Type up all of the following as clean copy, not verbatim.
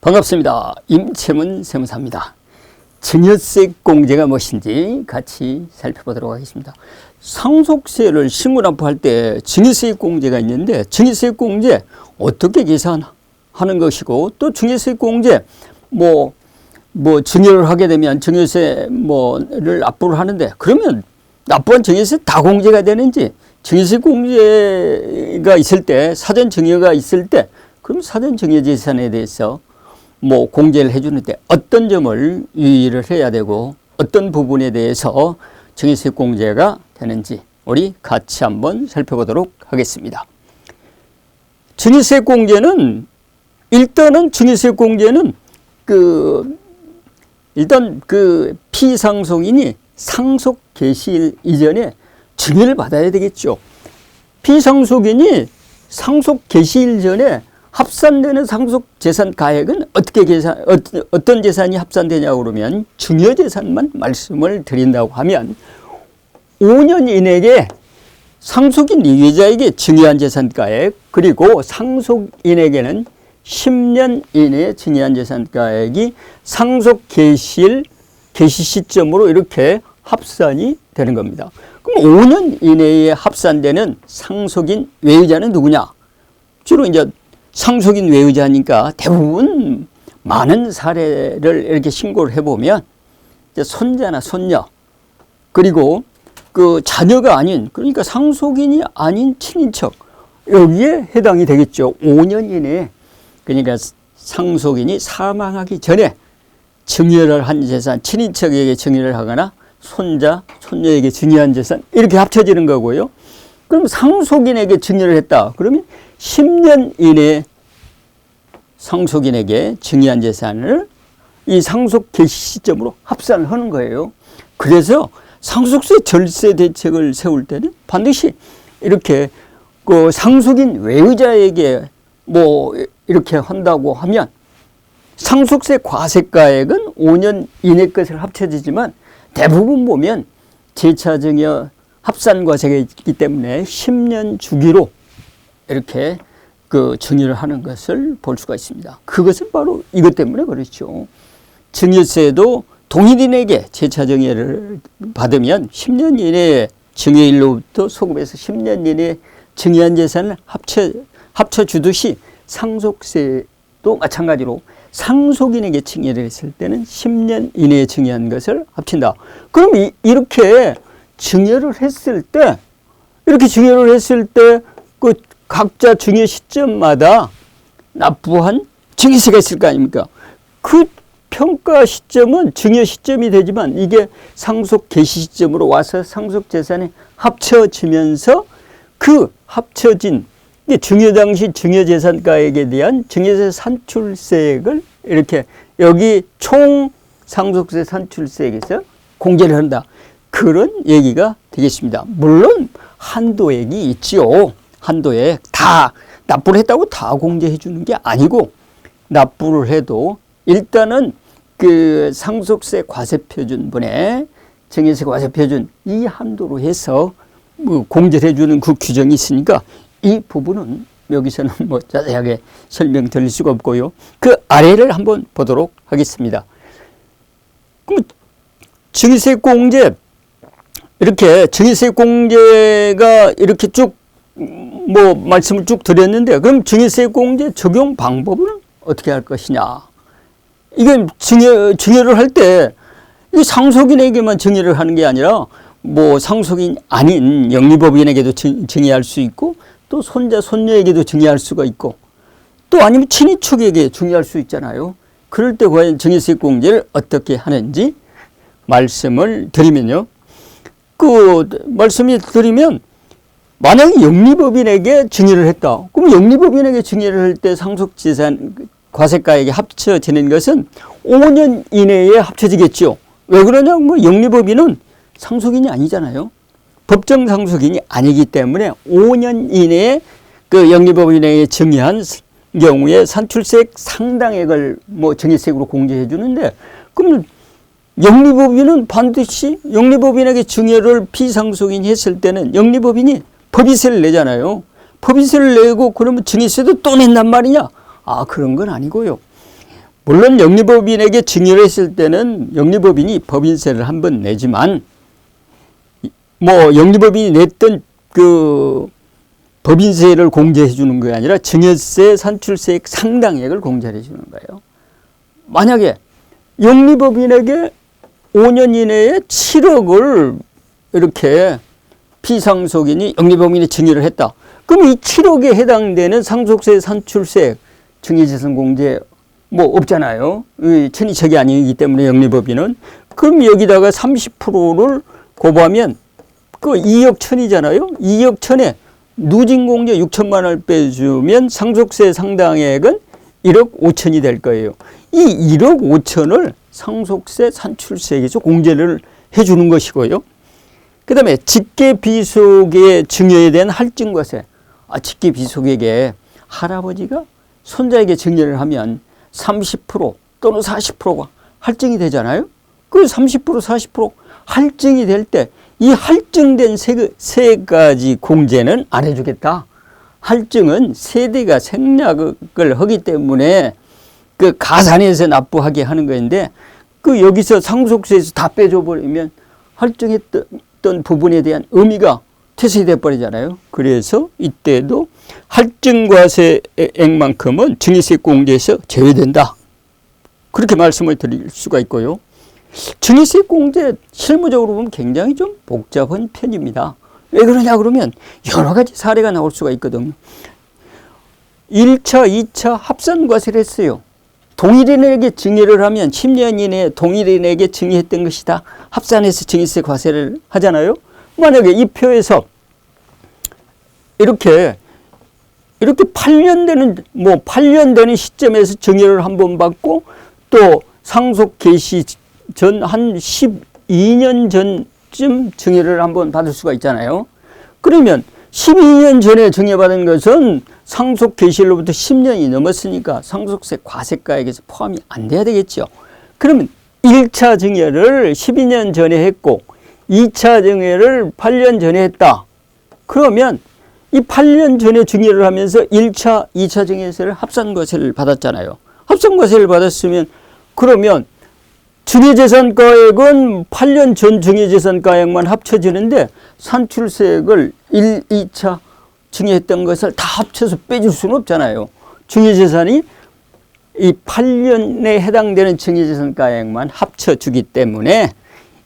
반갑습니다. 임채문 세무사입니다. 증여세 공제가 무엇인지 같이 살펴보도록 하겠습니다. 상속세를 신고납부할 때 증여세 공제가 있는데 증여세 공제 어떻게 계산하는 것이고 또 증여세 공제 증여를 하게 되면 증여세 를 납부를 하는데 그러면 납부한 증여세 다 공제가 되는지 증여세 공제가 있을 때 사전 증여가 있을 때 그럼 사전 증여 재산에 대해서 공제를 해주는데 어떤 점을 유의를 해야 되고 어떤 부분에 대해서 증여세 공제가 되는지 우리 같이 한번 살펴보도록 하겠습니다. 증여세 공제는 일단은 증여세 공제는 일단 피상속인이 상속 개시일 이전에 증여를 받아야 되겠죠. 피상속인이 상속 개시일 전에 합산되는 상속재산 가액은 어떤 재산이 합산되냐고 그러면 증여재산만 말씀을 드린다고 하면 5년 이내에 상속인 이외자에게 증여한 재산 가액 그리고 상속인에게는 10년 이내에 증여한 재산 가액이 상속 개시 시점으로 이렇게 합산이 되는 겁니다. 그럼 5년 이내에 합산되는 상속인 외의자는 누구냐? 주로 이제 상속인 외의자니까 대부분 많은 사례를 이렇게 신고를 해보면 손자나 손녀 그리고 자녀가 아닌 그러니까 상속인이 아닌 친인척 여기에 해당이 되겠죠. 5년 이내에 그러니까 상속인이 사망하기 전에 증여를 한 재산 친인척에게 증여를 하거나 손자, 손녀에게 증여한 재산 이렇게 합쳐지는 거고요. 그럼 상속인에게 증여를 했다. 그러면 10년 이내에 상속인에게 증여한 재산을 이 상속 개시 시점으로 합산을 하는 거예요. 그래서 상속세 절세 대책을 세울 때는 반드시 이렇게 상속인 외의자에게 이렇게 한다고 하면 상속세 과세가액은 5년 이내 것을 합쳐지지만 대부분 보면 재차증여 합산과세가 있기 때문에 10년 주기로 이렇게 증여를 하는 것을 볼 수가 있습니다. 그것은 바로 이것 때문에 그렇죠. 증여세도 동일인에게 재차증여를 받으면 10년 이내에 증여일로부터 소급해서 10년 이내에 증여한 재산을 합쳐주듯이 상속세도 마찬가지로 상속인에게 증여를 했을 때는 10년 이내에 증여한 것을 합친다. 그럼 이렇게 증여를 했을 때 각자 증여 시점마다 납부한 증여세가 있을 거 아닙니까? 그 평가 시점은 증여 시점이 되지만 이게 상속 개시 시점으로 와서 상속 재산이 합쳐지면서 그 합쳐진 증여 당시 증여 재산가액에 대한 증여세 산출세액을 이렇게 여기 총 상속세 산출세액에서 공제를 한다. 그런 얘기가 되겠습니다. 물론 한도액이 있지요. 한도액 다 납부를 했다고 다 공제해 주는 게 아니고 납부를 해도 일단은 상속세 과세표준분에 증여세 과세표준 이 한도로 해서 공제를 해 주는 그 규정이 있으니까 이 부분은 여기서는 자세하게 설명드릴 수가 없고요. 그 아래를 한번 보도록 하겠습니다. 그럼 증여세 공제 이렇게 증여세 공제가 이렇게 쭉 말씀을 쭉 드렸는데 그럼 증여세 공제 적용 방법은 어떻게 할 것이냐? 이건 증여를 할 때 상속인에게만 증여를 하는 게 아니라 상속인 아닌 영리법인에게도 증여할 수 있고 또 손자, 손녀에게도 증여할 수가 있고 또 아니면 친인척에게 증여할 수 있잖아요. 그럴 때 과연 증여세 공제를 어떻게 하는지 말씀을 드리면요. 말씀을 드리면 만약에 영리법인에게 증여를 했다. 그럼 영리법인에게 증여를 할 때 상속재산 과세가액이 합쳐지는 것은 5년 이내에 합쳐지겠죠. 왜 그러냐? 영리법인은 상속인이 아니잖아요. 법정 상속인이 아니기 때문에 5년 이내에 영리법인에게 증여한 경우에 산출세액 상당액을 증여세액으로 공제해 주는데 그럼 영리법인은 반드시 영리법인에게 증여를 피상속인이 했을 때는 영리법인이 법인세를 내잖아요. 법인세를 내고 그러면 증여세도 또 낸단 말이냐? 그런 건 아니고요. 물론 영리법인에게 증여를 했을 때는 영리법인이 법인세를 한 번 내지만 뭐 영리법인이 냈던 그 법인세를 공제해 주는 게 아니라 증여세, 산출세액 상당액을 공제해 주는 거예요. 만약에 영리법인에게 5년 이내에 7억을 이렇게 피상속인이 영리법인이 증여를 했다. 그럼 이 7억에 해당되는 상속세, 산출세, 증여재산 공제 뭐 없잖아요. 천이책이 아니기 때문에 영리법인은. 그럼 여기다가 30%를 곱하면 그 2억 천이잖아요. 2억 천에 누진공제 6천만 원을 빼주면 상속세 상당액은 1억 5천이 될 거예요. 이 1억 5천을 상속세, 산출세에서 공제를 해주는 것이고요. 그 다음에 직계비속의 증여에 대한 할증과세. 직계비속에게 할아버지가 손자에게 증여를 하면 30% 또는 40%가 할증이 되잖아요. 그 30%, 40% 할증이 될 때 이 할증된 세 가지 공제는 안 해주겠다. 할증은 세대가 생략을 하기 때문에 그 가산해서 납부하게 하는 것인데 그 여기서 상속세에서 다 빼줘버리면 할증했던 부분에 대한 의미가 퇴색이 돼버리잖아요. 그래서 이때도 할증과세액만큼은 증여세 공제에서 제외된다. 그렇게 말씀을 드릴 수가 있고요. 증여세 공제 실무적으로 보면 굉장히 좀 복잡한 편입니다. 왜 그러냐 그러면 여러 가지 사례가 나올 수가 있거든요. 1차, 2차 합산과세를 했어요. 동일인에게 증여를 하면 10년 이내에 동일인에게 증여했던 것이다. 합산해서 증여세 과세를 하잖아요. 만약에 이 표에서 이렇게 8년 되는 시점에서 증여를 한 번 받고 또 상속 개시 전 한 12년 전쯤 증여를 한번 받을 수가 있잖아요. 그러면 12년 전에 증여받은 것은 상속 개시로부터 10년이 넘었으니까 상속세 과세가액에서 포함이 안 돼야 되겠죠. 그러면 1차 증여를 12년 전에 했고 2차 증여를 8년 전에 했다. 그러면 이 8년 전에 증여를 하면서 1차, 2차 증여세를 합산과세를 받았잖아요. 합산과세를 받았으면 그러면 증여재산가액은 8년 전 증여재산가액만 합쳐지는데 산출세액을 1, 2차 증여했던 것을 다 합쳐서 빼줄 수는 없잖아요. 증여재산이 이 8년에 해당되는 증여재산가액만 합쳐주기 때문에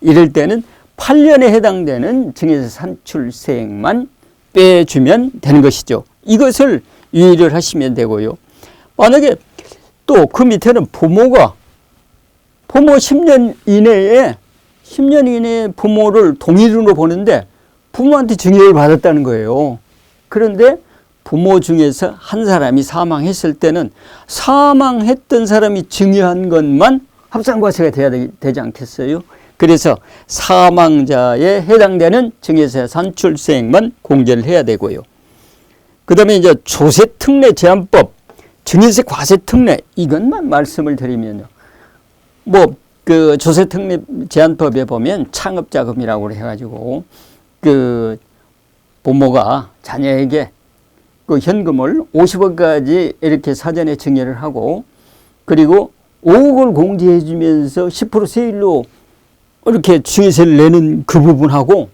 이럴 때는 8년에 해당되는 증여재산 산출세액만 빼주면 되는 것이죠. 이것을 유의를 하시면 되고요. 만약에 또 그 밑에는 부모 10년 이내에 부모를 동일인으로 보는데 부모한테 증여를 받았다는 거예요. 그런데 부모 중에서 한 사람이 사망했을 때는 사망했던 사람이 증여한 것만 합산과세가 돼야 되지 않겠어요? 그래서 사망자에 해당되는 증여세 산출세액만 공제를 해야 되고요. 그 다음에 이제 조세특례 제한법, 증여세 과세특례 이것만 말씀을 드리면요. 그 조세특례 제한법에 보면 창업자금이라고 해가지고 그 부모가 자녀에게 그 현금을 50억까지 이렇게 사전에 증여를 하고 그리고 5억을 공제해 주면서 10% 세율로 이렇게 증여세를 내는 그 부분하고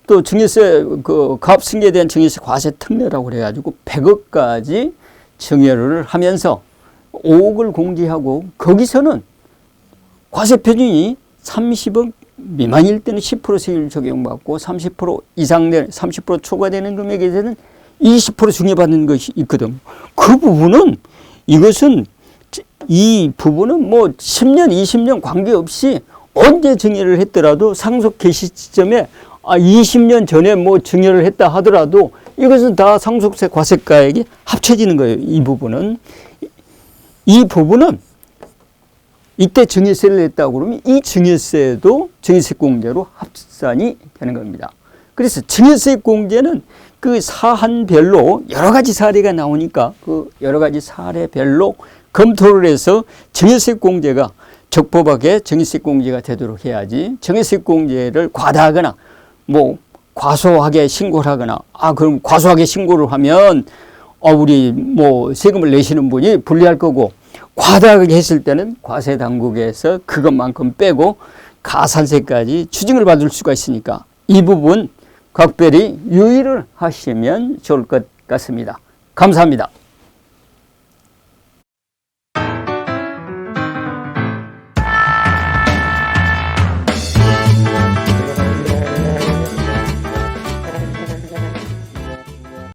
또 증여세 그 가압승계에 대한 증여세 과세 특례라고 그래가지고 100억까지 증여를 하면서 5억을 공제하고 거기서는 과세 표준이 30억 미만일 때는 10% 세율 적용받고 30% 이상 되는 30% 초과되는 금액에 대해서는 20% 증여받는 것이 있거든. 그 부분은 이 부분은 뭐 10년, 20년 관계없이 언제 증여를 했더라도 상속 개시 시점에 20년 전에 뭐 증여를 했다 하더라도 이것은 다 상속세 과세가액이 합쳐지는 거예요. 이 부분은 이때 증여세를 냈다고 그러면 이 증여세도 증여세 공제로 합산이 되는 겁니다. 그래서 증여세 공제는 그 사안별로 여러 가지 사례가 나오니까 그 여러 가지 사례별로 검토를 해서 증여세 공제가 적법하게 증여세 공제가 되도록 해야지 증여세 공제를 과다하거나 뭐 과소하게 신고를 하거나 그럼 과소하게 신고를 하면 우리 뭐 세금을 내시는 분이 불리할 거고 과다하게 했을 때는 과세 당국에서 그것만큼 빼고 가산세까지 추징을 받을 수가 있으니까 이 부분 각별히 유의를 하시면 좋을 것 같습니다. 감사합니다.